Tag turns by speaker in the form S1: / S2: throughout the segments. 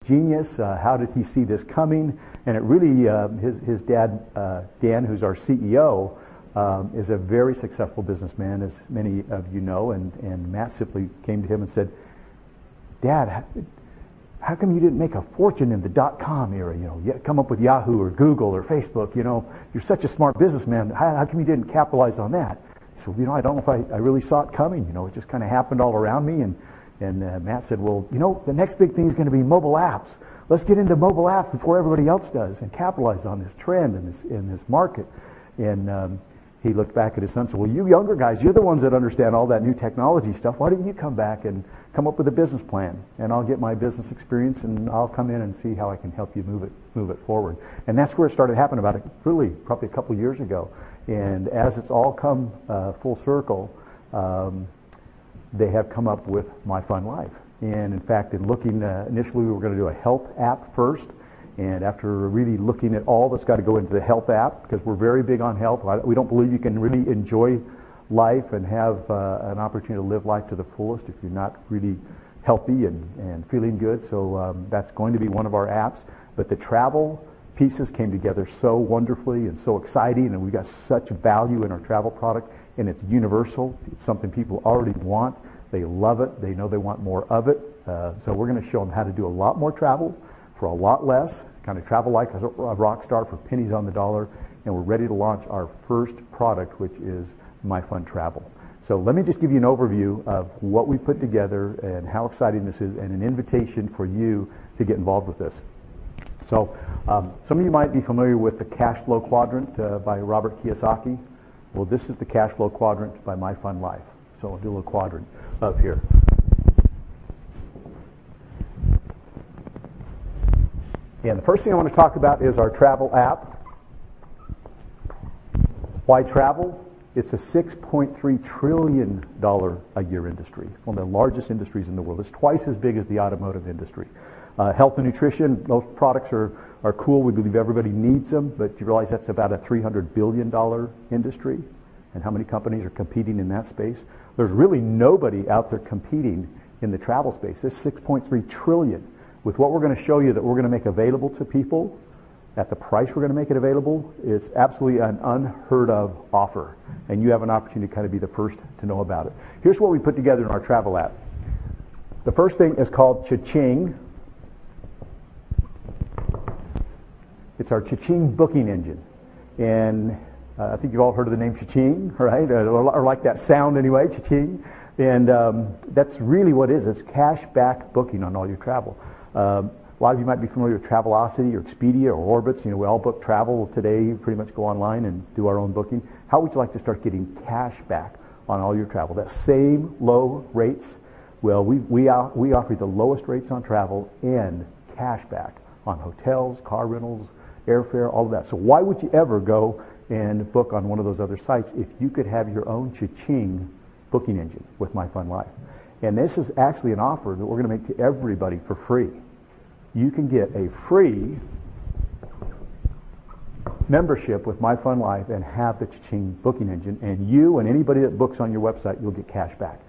S1: genius? How did he see this coming? And it really, his dad, Dan, who's our CEO, is a very successful businessman, as many of you know. And Matt simply came to him and said, Dad, how come you didn't make a fortune in the .com era? You know, come up with Yahoo or Google or Facebook. You know, you're such a smart businessman. How come you didn't capitalize on that? He said, you know, I don't know if I really saw it coming. You know, it just kind of happened all around me. And Matt said, well, you know, the next big thing is going to be mobile apps. Let's get into mobile apps before everybody else does and capitalize on this trend in this market. And he looked back at his son and said, well, you younger guys, you're the ones that understand all that new technology stuff. Why don't you come back and come up with a business plan? And I'll get my business experience and I'll come in and see how I can help you move it forward. And that's where it started happening about probably a couple years ago. And as it's all come full circle, they have come up with My Fun Life. And in fact, in looking, initially we were going to do a health app first. And after really looking at all that's got to go into the health app, because we're very big on health, we don't believe you can really enjoy life and have an opportunity to live life to the fullest if you're not really healthy and feeling good. So that's going to be one of our apps. But the travel pieces came together so wonderfully and so exciting, and we got such value in our travel product, and it's universal. It's something people already want. They love it. They know they want more of it. So we're going to show them how to do a lot more travel for a lot less, kind of travel like a rock star for pennies on the dollar, and we're ready to launch our first product, which is My Fun Travel. So let me just give you an overview of what we put together and how exciting this is, and an invitation for you to get involved with this. So some of you might be familiar with the cash flow quadrant by Robert Kiyosaki. Well, this is the cash flow quadrant by My Fun Life. So I'll do a little quadrant up here. And the first thing I want to talk about is our travel app. Why travel? It's a $6.3 trillion a year industry. One of the largest industries in the world. It's twice as big as the automotive industry. Health and nutrition, those products are cool. We believe everybody needs them, but you realize that's about a $300 billion industry. And how many companies are competing in that space? There's really nobody out there competing in the travel space. This $6.3 trillion. With what we're going to show you that we're going to make available to people at the price we're going to make it available, it's absolutely an unheard of offer. And you have an opportunity to kind of be the first to know about it. Here's what we put together in our travel app. The first thing is called Cha-Ching. It's our Cha-Ching booking engine. And I think you've all heard of the name Cha-Ching, right? Or like that sound anyway, Cha-Ching. And that's really what it is. It's cash back booking on all your travel. A lot of you might be familiar with Travelocity or Expedia or Orbitz. You know, we all book travel today, pretty much go online and do our own booking. How would you like to start getting cash back on all your travel? That same low rates. Well, we offer the lowest rates on travel and cash back on hotels, car rentals, airfare, all of that. So why would you ever go and book on one of those other sites if you could have your own Cha-Ching booking engine with My Fun Life? And this is actually an offer that we're going to make to everybody for free. You can get a free membership with My Fun Life and have the Cha-Ching booking engine, and you and anybody that books on your website, you'll get cash back.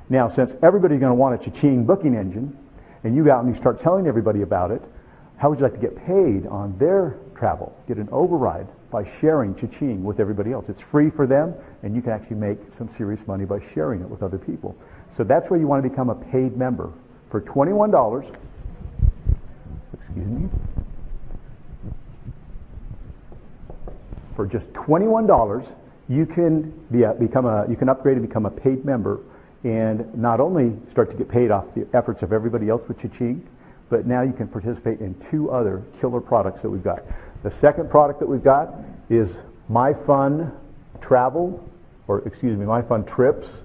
S1: Now, since everybody's going to want a Cha-Ching booking engine, and you go out and you start telling everybody about it, how would you like to get paid on their travel? Get an override by sharing Cha-Ching with everybody else. It's free for them, and you can actually make some serious money by sharing it with other people. So that's where you want to become a paid member. For $21, excuse me, for just $21, you can you can upgrade and become a paid member, and not only start to get paid off the efforts of everybody else with Cha-Ching, but now you can participate in two other killer products that we've got. The second product that we've got is My Fun Travel, or excuse me, My Fun Trips.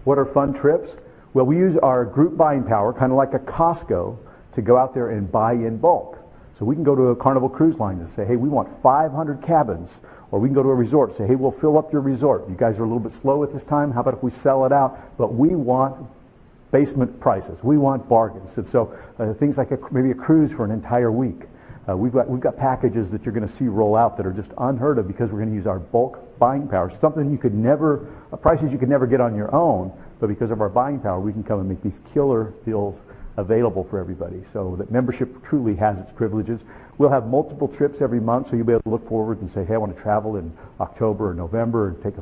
S1: What are fun trips? Well, we use our group buying power, kind of like a Costco, to go out there and buy in bulk. So we can go to a Carnival Cruise Line and say, hey, we want 500 cabins. Or we can go to a resort and say, hey, we'll fill up your resort. You guys are a little bit slow at this time. How about if we sell it out? But we want basement prices. We want bargains. And so things like maybe a cruise for an entire week. We've got packages that you're going to see roll out that are just unheard of because we're going to use our bulk buying power. Something you could never, prices you could never get on your own, but because of our buying power, we can come and make these killer deals available for everybody. So that membership truly has its privileges. We'll have multiple trips every month, so you'll be able to look forward and say, hey, I want to travel in October or November and take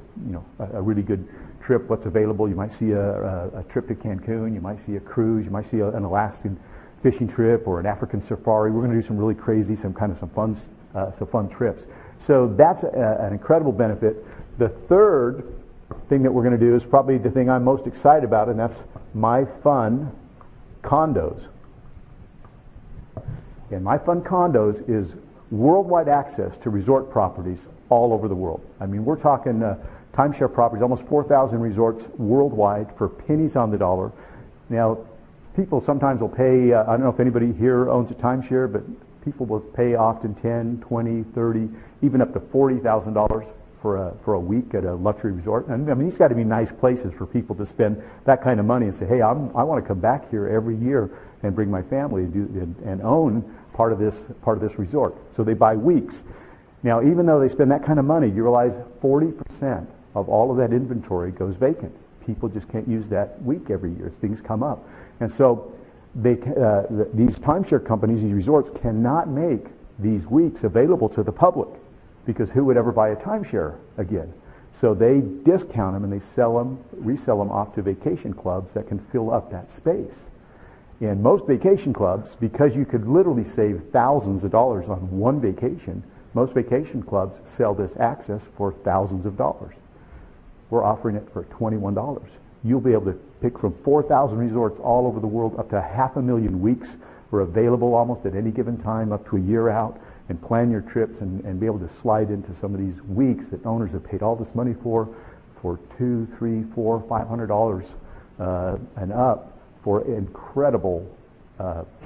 S1: a really good trip. What's available? You might see a trip to Cancun. You might see a cruise. You might see an Alaskan fishing trip or an African safari. We're going to do some really crazy, some fun trips. So that's an incredible benefit. The third thing that we're going to do is probably the thing I'm most excited about, and that's My Fun Condos. And My Fun Condos is worldwide access to resort properties all over the world. I mean, we're talking timeshare properties, almost 4,000 resorts worldwide for pennies on the dollar. Now, people sometimes will pay, I don't know if anybody here owns a timeshare, but people will pay often $10, $20, $30, even up to $40,000 for a week at a luxury resort. And I mean, these got to be nice places for people to spend that kind of money and say, hey, I want to come back here every year and bring my family and own part of this resort. So they buy weeks. Now, even though they spend that kind of money, you realize 40% of all of that inventory goes vacant. People just can't use that week every year as things come up. And so these timeshare companies, these resorts, cannot make these weeks available to the public because who would ever buy a timeshare again? So they discount them and they resell them off to vacation clubs that can fill up that space. And most vacation clubs, because you could literally save thousands of dollars on one vacation, most vacation clubs sell this access for thousands of dollars. We're offering it for $21. You'll be able to pick from 4,000 resorts all over the world. Up to 500,000 weeks are available almost at any given time, up to a year out, and plan your trips and be able to slide into some of these weeks that owners have paid all this money for $200, $300, $400, $500 and up for incredible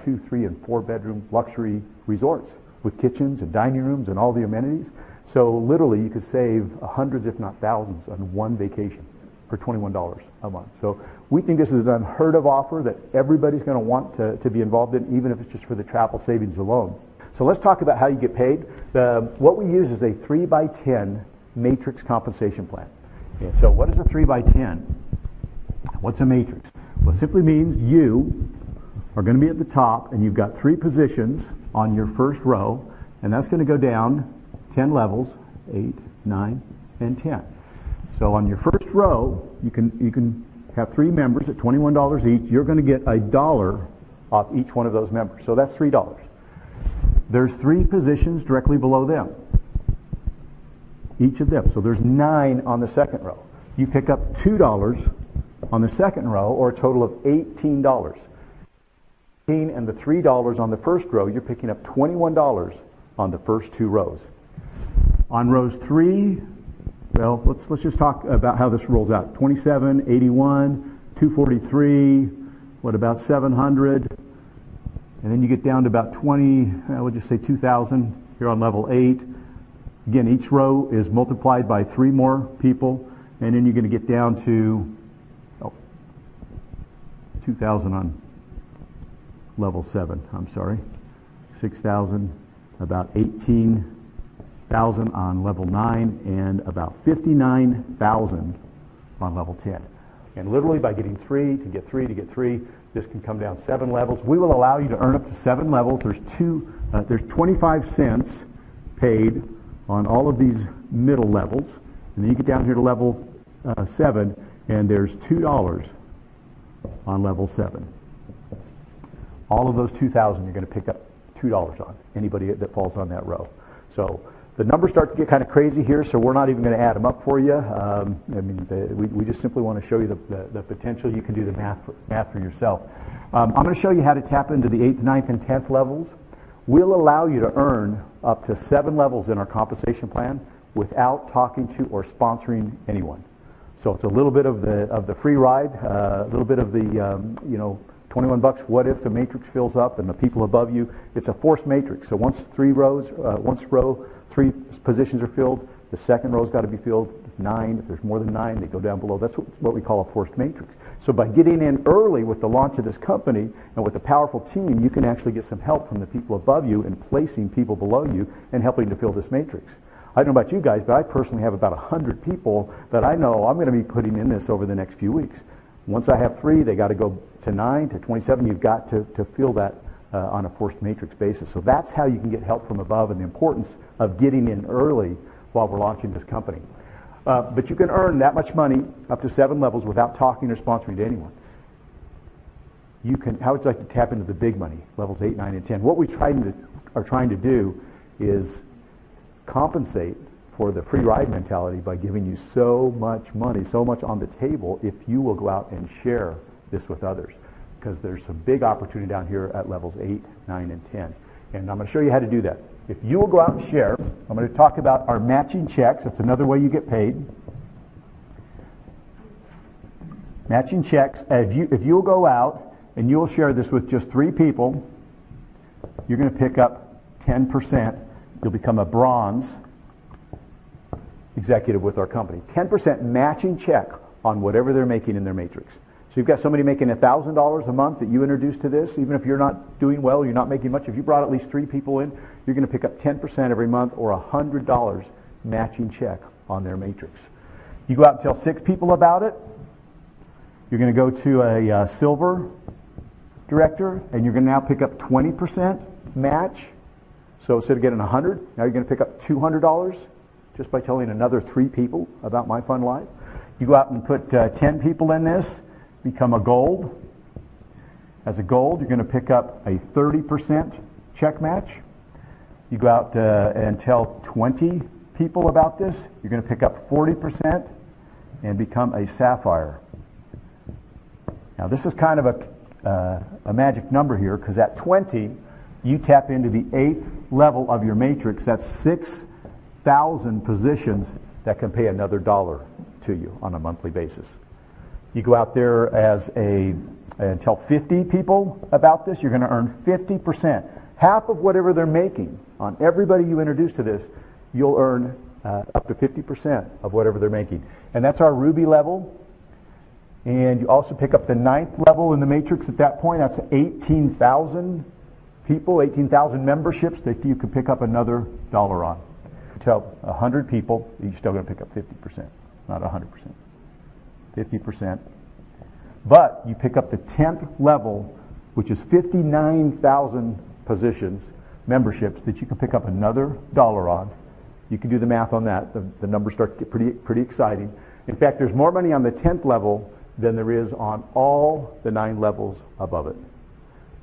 S1: 2, 3, and 4 bedroom luxury resorts with kitchens and dining rooms and all the amenities. So literally you could save hundreds, if not thousands, on one vacation for $21 a month. So we think this is an unheard of offer that everybody's going to want to be involved in, even if it's just for the travel savings alone. So let's talk about how you get paid. What we use is a 3x10 matrix compensation plan. Okay, so what is a 3x10? What's a matrix? Well, it simply means you are going to be at the top and you've got 3 positions on your first row, and that's going to go down 10 levels, 8, 9, and 10. So on your first row, you can have 3 members at $21 each. You're going to get $1 off each one of those members. So that's $3. There's 3 positions directly below them, each of them. So there's 9 on the second row. You pick up $2 on the second row, or a total of $18. And the $3 on the first row, you're picking up $21 on the first 2 rows. On rows 3, well, let's just talk about how this rolls out. 27, 81, 243, what about 700? And then you get down to about 20, we'll just say 2,000 here on level 8. Again, each row is multiplied by 3 more people, and then you're going to get down to 2,000 on level 7, I'm sorry. 6,000, about 18,000 on level 9, and about 59,000 on level 10. And literally by getting 3 to get 3 to get 3, this can come down 7 levels. We will allow you to earn up to 7 levels. There's 25 cents paid on all of these middle levels. And then you get down here to level 7, and there's $2 on level 7. All of those 2,000 you're going to pick up $2 on, anybody that falls on that row. So the numbers start to get kind of crazy here, so we're not even going to add them up for you. We just simply want to show you the potential. You can do the math for yourself. I'm going to show you how to tap into the 8th, 9th, and 10th levels. We'll allow you to earn up to 7 levels in our compensation plan without talking to or sponsoring anyone. So it's a little bit of the free ride, a little bit of the $21. What if the matrix fills up and the people above you? It's a forced matrix. So once 3 positions are filled, the second row's got to be filled. 9, if there's more than 9, they go down below. That's what we call a forced matrix. So by getting in early with the launch of this company and with a powerful team, you can actually get some help from the people above you in placing people below you and helping to fill this matrix. I don't know about you guys, but I personally have about 100 people that I know I'm going to be putting in this over the next few weeks. Once I have 3, they got to go to 9, to 27. You've got to fill that on a forced matrix basis. So that's how you can get help from above, and the importance of getting in early while we're launching this company. But you can earn that much money up to 7 levels without talking or sponsoring to anyone. How would you like to tap into the big money, levels 8, 9, and 10? What we are trying to do is compensate for the free ride mentality by giving you so much money, so much on the table, if you will go out and share this with others. Because there's some big opportunity down here at levels 8, 9, and 10. And I'm going to show you how to do that. If you will go out and share, I'm going to talk about our matching checks. That's another way you get paid. Matching checks. If you'll go out and you'll share this with just 3 people, you're going to pick up 10%. You'll become a bronze executive with our company. 10% matching check on whatever they're making in their matrix. So you've got somebody making $1,000 a month that you introduce to this, even if you're not doing well, you're not making much. If you brought at least 3 people in, you're going to pick up 10% every month, or $100 matching check on their matrix. You go out and tell 6 people about it. You're going to go to a silver director, and you're going to now pick up 20% match. So instead of getting $100, now you're going to pick up $200 just by telling another 3 people about My Fun Life. You go out and put 10 people in this, become a gold. As a gold, you're going to pick up a 30% check match. You go out and tell 20 people about this, you're going to pick up 40% and become a sapphire. Now this is kind of a magic number here, because at 20, you tap into the 8th level of your matrix. That's 6,000 positions that can pay another $1 to you on a monthly basis. You go out there and tell 50 people about this, you're going to earn 50%. Half of whatever they're making on everybody you introduce to this, you'll earn up to 50% of whatever they're making. And that's our Ruby level. And you also pick up the 9th level in the matrix at that point. That's 18,000 people, 18,000 memberships that you can pick up another $1 on. Tell 100 people, you're still going to pick up 50%, not 100%. 50%. But you pick up the 10th level, which is 59,000 positions, memberships, that you can pick up another $1 on. You can do the math on that. The numbers start to get pretty exciting. In fact, there's more money on the 10th level than there is on all the 9 levels above it.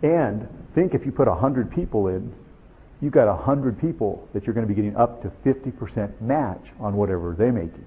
S1: And think, if you put 100 people in, you've got 100 people that you're going to be getting up to 50% match on whatever they're making.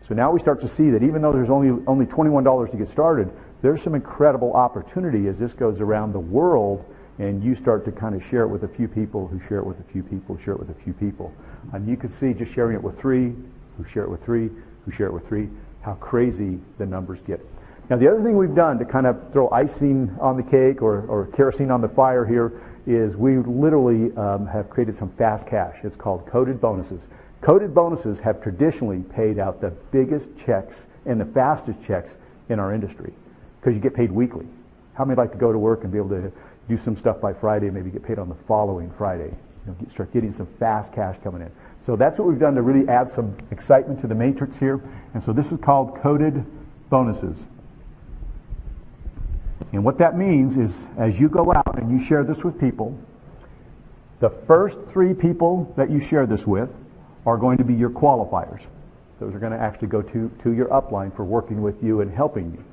S1: So now we start to see that even though there's only $21 to get started, there's some incredible opportunity as this goes around the world, and you start to kind of share it with a few people, who share it with a few people, share it with a few people. And you can see, just sharing it with 3, who share it with 3, who share it with 3, how crazy the numbers get. Now the other thing we've done to kind of throw icing on the cake, or kerosene on the fire here, is we literally have created some fast cash. It's called coded bonuses. Coded bonuses have traditionally paid out the biggest checks and the fastest checks in our industry, because you get paid weekly. How many like to go to work and be able to do some stuff by Friday, maybe get paid on the following Friday? Start getting some fast cash coming in. So that's what we've done to really add some excitement to the matrix here. And so this is called coded bonuses. And what that means is, as you go out and you share this with people, the first 3 people that you share this with are going to be your qualifiers. Those are going to actually go to your upline for working with you and helping you.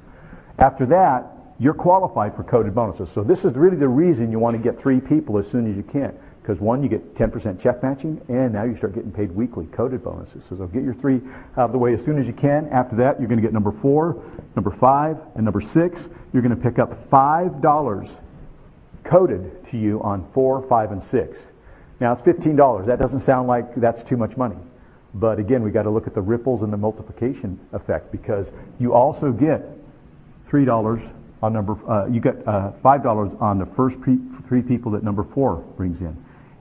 S1: After that, you're qualified for coded bonuses. So this is really the reason you want to get 3 people as soon as you can. Because 1, you get 10% check matching, and now you start getting paid weekly coded bonuses. So get your 3 out of the way as soon as you can. After that, you're going to get number 4, number 5, and number 6. You're going to pick up $5 coded to you on 4, 5, and 6. Now it's $15. That doesn't sound like that's too much money. But again, we got to look at the ripples and the multiplication effect, because you also get $3 on you get $5 on the first 3 people that number 4 brings in.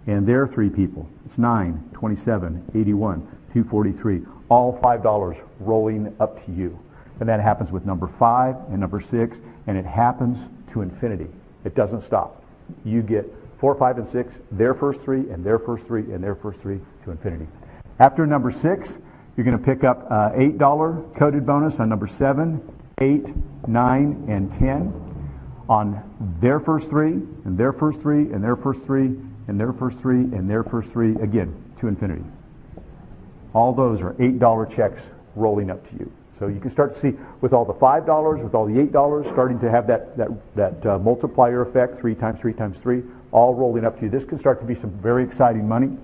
S1: And their 3 people. It's 9, 27, 81, 243. All $5 rolling up to you. And that happens with number 5 and number 6, and it happens to infinity. It doesn't stop. You get 4, 5, and 6, their first 3, and their first 3, and their first 3 to infinity. After number 6, you're going to pick up $8 coded bonus on number 7, 8, 9, and 10 on their first three, and their first three, and their first three, and their first three, and their first three, again, to infinity. All those are $8 checks rolling up to you. So you can start to see with all the $5, with all the $8, starting to have that multiplier effect, 3 times 3 times 3, all rolling up to you. This can start to be some very exciting money.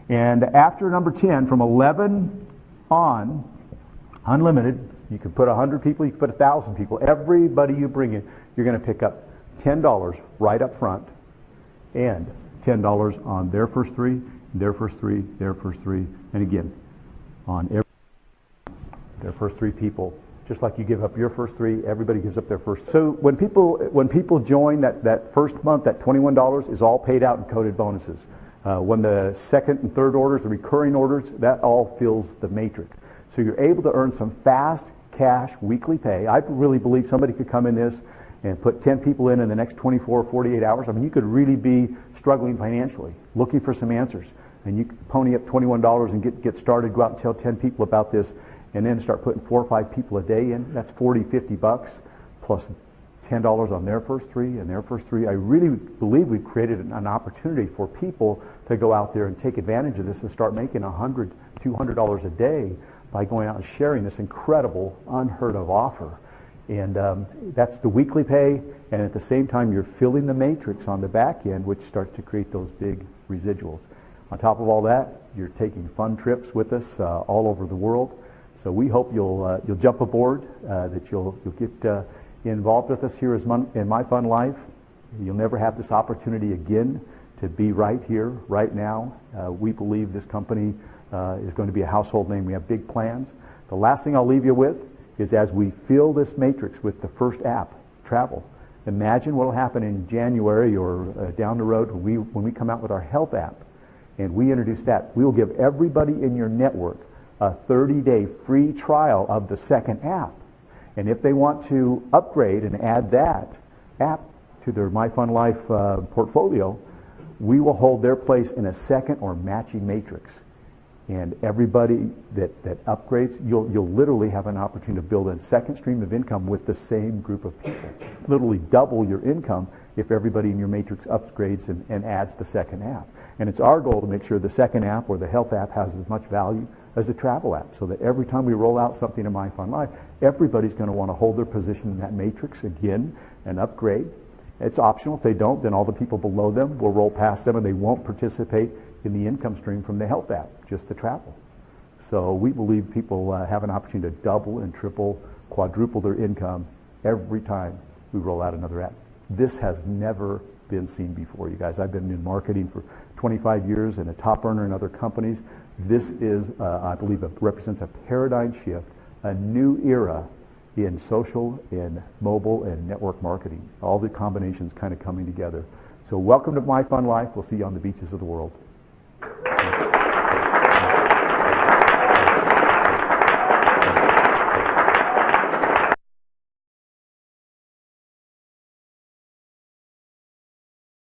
S1: And after number 10, from 11 on, unlimited, you can put 100 people, you can put 1,000 people. Everybody you bring in, you're going to pick up $10 right up front and $10 on their first three, their first three, their first three, and again, on their first three people. Just like you give up your first three, everybody gives up their first. So when people join, that first month, that $21 is all paid out in coded bonuses. When the second and third orders, the recurring orders, that all fills the matrix. So you're able to earn some fast cash weekly pay. I really believe somebody could come in this and put 10 people in the next 24 or 48 hours. I mean, you could really be struggling financially, looking for some answers. And you could pony up $21 and get started, go out and tell 10 people about this, and then start putting 4 or 5 people a day in. That's $40, $50 plus $10 on their first three and their first three. I really believe we've created an opportunity for people to go out there and take advantage of this and start making $100, $200 a day by going out and sharing this incredible, unheard of offer. And that's the weekly pay, and at the same time you're filling the matrix on the back end, which starts to create those big residuals. On top of all that, you're taking fun trips with us all over the world. So we hope you'll jump aboard, that you'll get involved with us here in My Fun Life. You'll never have this opportunity again to be right here, right now. We believe this company is going to be a household name. We have big plans. The last thing I'll leave you with is as we fill this matrix with the first app, Travel, imagine what will happen in January or down the road when we come out with our health app and we introduce that. We will give everybody in your network a 30-day free trial of the second app. And if they want to upgrade and add that app to their My Fun Life portfolio, we will hold their place in a second or matching matrix. And everybody that upgrades, you'll literally have an opportunity to build a second stream of income with the same group of people. Literally double your income if everybody in your matrix upgrades and adds the second app. And it's our goal to make sure the second app or the health app has as much value as the travel app, so that every time we roll out something in My Fun Life, everybody's going to want to hold their position in that matrix again and upgrade. It's optional. If they don't, then all the people below them will roll past them and they won't participate in the income stream from the health app, just the travel. So we believe people have an opportunity to double and triple, quadruple their income every time we roll out another app. This has never been seen before, you guys. I've been in marketing for 25 years and a top earner in other companies. This is, I believe, represents a paradigm shift, a new era in social and mobile and network marketing. All the combinations kind of coming together. So welcome to My Fun Life. We'll see you on the beaches of the world.